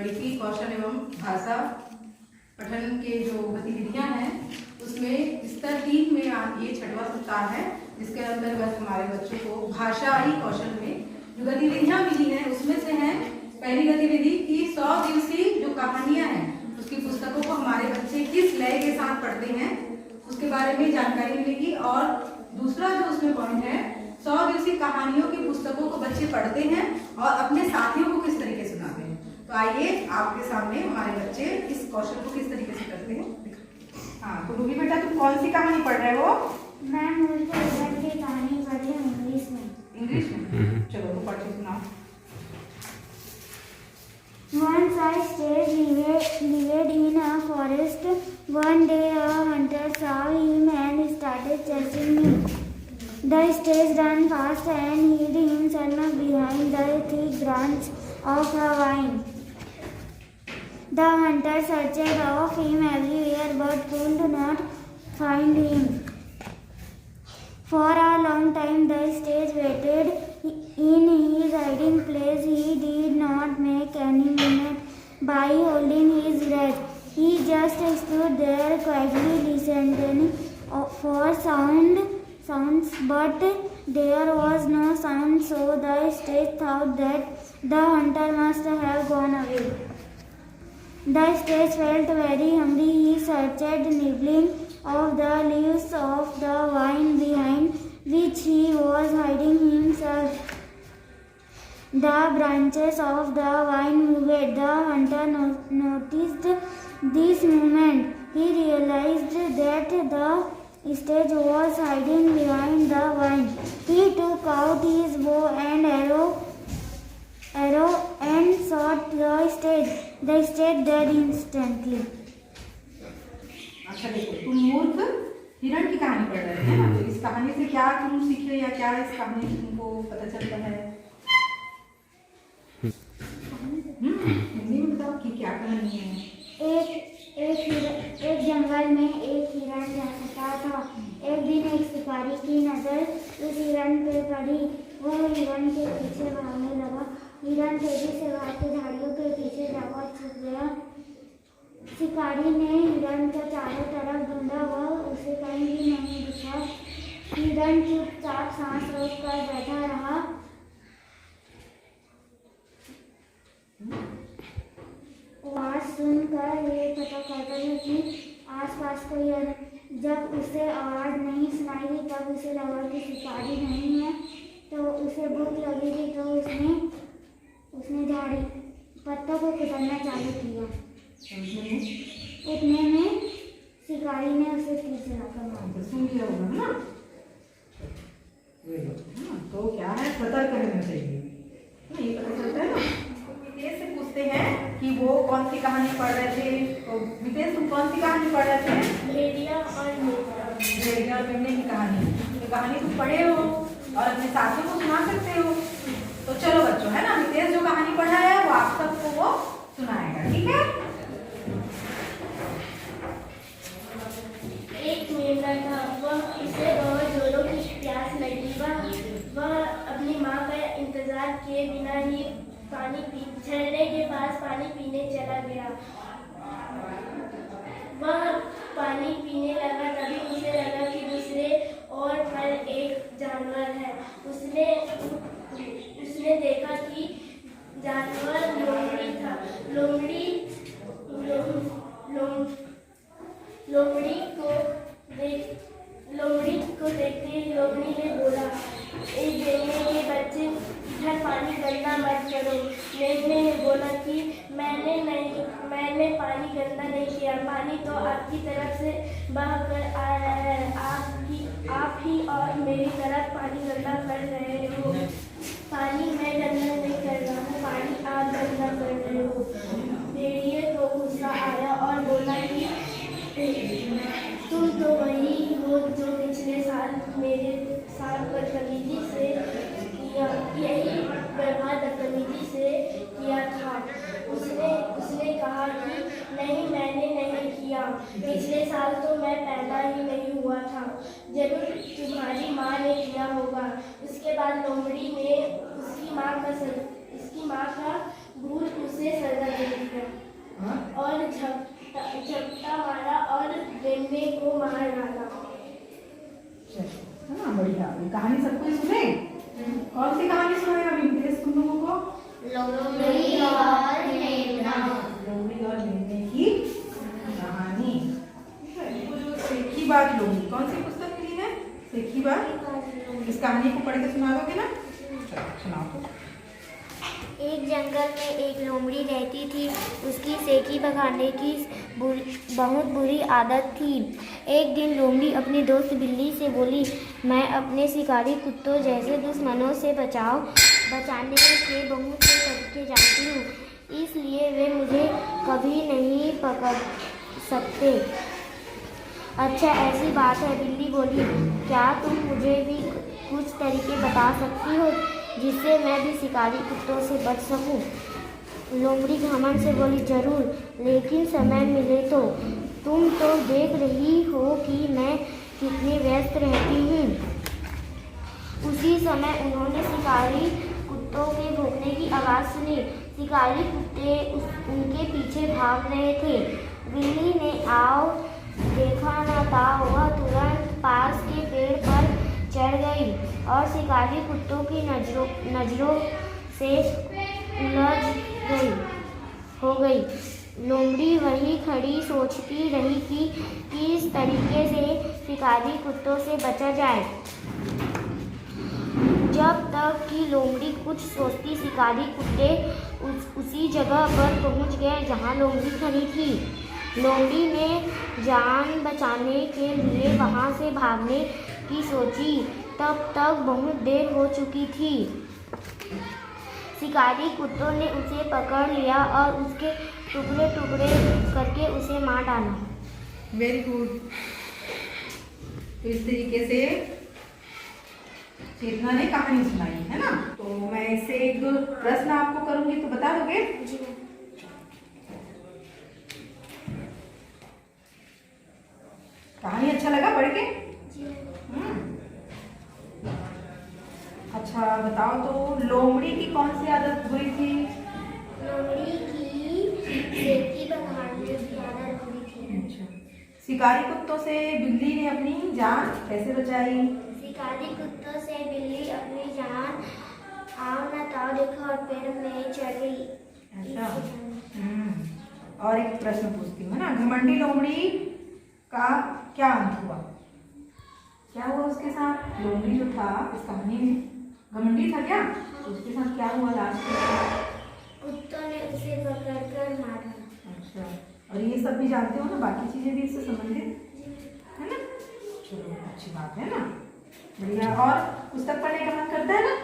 गणितीय कौशल एवं भाषा पठन के जो गतिविधियां हैं उसमें स्तर 3 में ये 6वां सप्ताह है, जिसके अंतर्गत हमारे बच्चों को भाषाई कौशल में जो गतिविधियां मिली हैं उसमें से है पहली गतिविधि की 100 दिवसीय जो कहानियां हैं उसकी पुस्तकों को हमारे बच्चे किस लय के साथ पढ़ते हैं उसके बारे में जानकारी मिलेगी। और दूसरा जो उसमें पॉइंट है 100 दिवसीय कहानियों की पुस्तकों को बच्चे पढ़ते हैं और अपने साथियों को किस तरीके से सुनाते हैं। तो आइए आपके सामने हमारे बच्चे इस कौशल को किस तरीके से करते हैं। हाँ तो रूबी बेटा तुम कौन सी कहानी पढ़ रहे हो? मैं मूल की कहानी पढ़ रही हूँ इंग्लिश में। इंग्लिश में चलो तो पढ़ के सुनाओ। Once I lived in a forest. One day a hunter saw him and started chasing him. The stage ran fast and hid himself behind the thick branch of a vine. The hunter searched of him everywhere but could not find him. For a long time the stage waited in his hiding place. He did not make any movement by holding his breath. He just stood there quietly listening for sounds, but there was no sound, so the stage thought that the hunter must have gone away. The stage felt very hungry. He searched, nibbling of the leaves of the vine behind which he was hiding himself. The branches of the vine moved. The hunter noticed this movement. He realized that the stage was hiding behind the vine. He took out his bow and arrow and shot the stage. The stage died instantly. अच्छा देखो तुम मूर्ख हिरण की कहानी पढ़ रहे थे ना, तो इस कहानी से क्या तुम सीखे या क्या इस कहानी से तुमको पता चलता है? हिंदी में बताओ कि क्या कहानी है। एक जंगल में एक हिरण रहता था। एक दिन एक शिकारी की नजर उस हिरण पे पड़ी। वह हिरण के पीछे भागने लगा। हिरण तेजी से भागते झाड़ियों के पीछे जाकर छुप गया। शिकारी ने हिरण के चारों तरफ ढूंढा, वह उसे कहीं भी नहीं दिखा। हिरण चुपचाप सांस रोककर बैठा रहा। आवाज सुनकर ये पता करता है कि आसपास कोई है। जब उसे आवाज नहीं सुनाई दी तब उसे लगा कि शिकारी नहीं है, तो उसे भूख लगी थी, तो उसने झाड़ी पत्तों को कुतरना चालू किया। उतने में शिकारी ने उसे तीर से लाकर मार दिया। सुन लिया होगा ना? तो क्या है, सतर्क रहना चाहिए। ये पता चलता है ना। विदेश से पूछते हैं कि वो कौन सी कहानी पढ़ रहे थे। तो विदेश तुम कौन सी कहानी पढ़ रहे थे? भेड़िया और मेमने की कहानी। तो कहानी तुम पढ़े हो और अपने साथियों को सुना सकते हो। तो चलो बच्चों, है ना, विदेश जो कहानी पढ़ा है वो आप सबको वो सुनाएगा, ठीक है? एक मेमना था, उसे बहुत जोरों की प्यास लगी। वह अपनी माँ का इंतजार किए बिना ही झरने के पास पानी पीने चला गया। वह पानी पीने लगा, तभी उसे लगा कि दूसरे और पर एक जानवर है। उसने देखा कि जानवर लोमड़ी था। लोमड़ी को देखते लोमड़ी ने बोला, एक मेमने के बच्चे, इधर पानी गंदा मत करो। मेमने ने बोला कि मैंने पानी गंदा नहीं किया, पानी तो आपकी तरफ से बह कर आ रहा है। आप ही और मेरी तरफ पानी गंदा कर रहे हो। पानी मैं गंदा नहीं कर रहा हूँ, पानी आप गंदा कर रहे हो। भेड़िए को गुस्सा आया और बोला कि तुम तो वही हो जो पिछले साल मेरे साथ बदतमीजी से यही व्यवहार बदतमीजी से किया था। उसने कहा कि नहीं, मैंने नहीं किया। पिछले साल तो मैं पैदा ही नहीं हुआ था, जरूर तुम्हारी माँ ने किया होगा। उसके बाद लोमड़ी ने उसकी माँ का भूत उसे सजा दे दी। और झपटा मारा और बेलने को मार डाला। है ना, बढ़िया। ये कहानी सबको ही सुने। कौन सी कहानी सुनाए अभी इंटरेस्ट तुम लोगों को? लोमड़ी और मेमना। लोमड़ी और मेमने की कहानी। सेखी बात लोमड़ी, कौन सी पुस्तक मिली है? सेखी बात। इस कहानी को पढ़ के सुना दोगे ना? चलो सुनाओ तो। एक जंगल में एक लोमड़ी रहती थी। उसकी सेखी भगाने की बहुत बुरी आदत थी। एक दिन लोमड़ी अपनी दोस्त बिल्ली से बोली, मैं अपने शिकारी कुत्तों जैसे दुश्मनों से बचाने के बहुत से तरीके जानती हूँ, इसलिए वे मुझे कभी नहीं पकड़ सकते। अच्छा, ऐसी बात है, बिल्ली बोली। क्या तुम मुझे भी कुछ तरीके बता सकती हो जिससे मैं भी शिकारी कुत्तों से बच सकूं? लोमड़ी घमंड से बोली, जरूर, लेकिन समय मिले तो। तुम तो देख रही हो कि मैं कितनी व्यस्त रहती हूँ। उसी समय उन्होंने शिकारी कुत्तों के भौंकने की आवाज़ सुनी। शिकारी कुत्ते उनके पीछे भाग रहे थे। बिल्ली ने आओ देखा न था, वह तुरंत पास के पेड़ पर चढ़ गई और शिकारी कुत्तों की नजरों से उलझ हो गई। लोमड़ी वहीं खड़ी सोचती रही कि किस तरीके से शिकारी कुत्तों से बचा जाए। जब तक कि लोमड़ी कुछ सोचती, शिकारी कुत्ते उसी जगह पर पहुंच गए जहां लोमड़ी खड़ी थी। लोमड़ी ने जान बचाने के लिए वहां से भागने की सोची, तब तक बहुत देर हो चुकी थी। शिकारी कुत्तों ने उसे पकड़ लिया और उसके टुकड़े टुकड़े करके उसे मार डाला। Very good. तो इस तरीके से चेतना ने कहानी सुनाई है ना। तो मैं इससे एक दो प्रश्न आपको करूंगी, तो बता दोगे? कहानी अच्छा लगा पढ़ के? अच्छा बताओ तो, लोमड़ी की कौन सी आदत बुरी थी? लोमड़ी की सेखी भगाने की आदत बुरी थी। अच्छा, शिकारी कुत्तों से बिल्ली ने अपनी जान कैसे बचाई? शिकारी कुत्तों से बिल्ली अपनी जान आओ न ताओ देखा और पेड़ में चढ़ गई। अच्छा। और एक प्रश्न पूछती हूँ ना, घमंडी लोमड़ी का क्या अंत हुआ? क्या हुआ उसके साथ? लोमड़ी जो था इस कहानी में घमंडी था क्या? तो उसके साथ क्या हुआ लास्ट में? कुत्तों ने उसे पकड़कर मारा। अच्छा, और ये सब भी जानते हो ना, बाकी चीजें भी इससे संबंधित है ना? चलो अच्छी बात है ना, बढ़िया। और पुस्तक पढ़ने का मन करता है ना?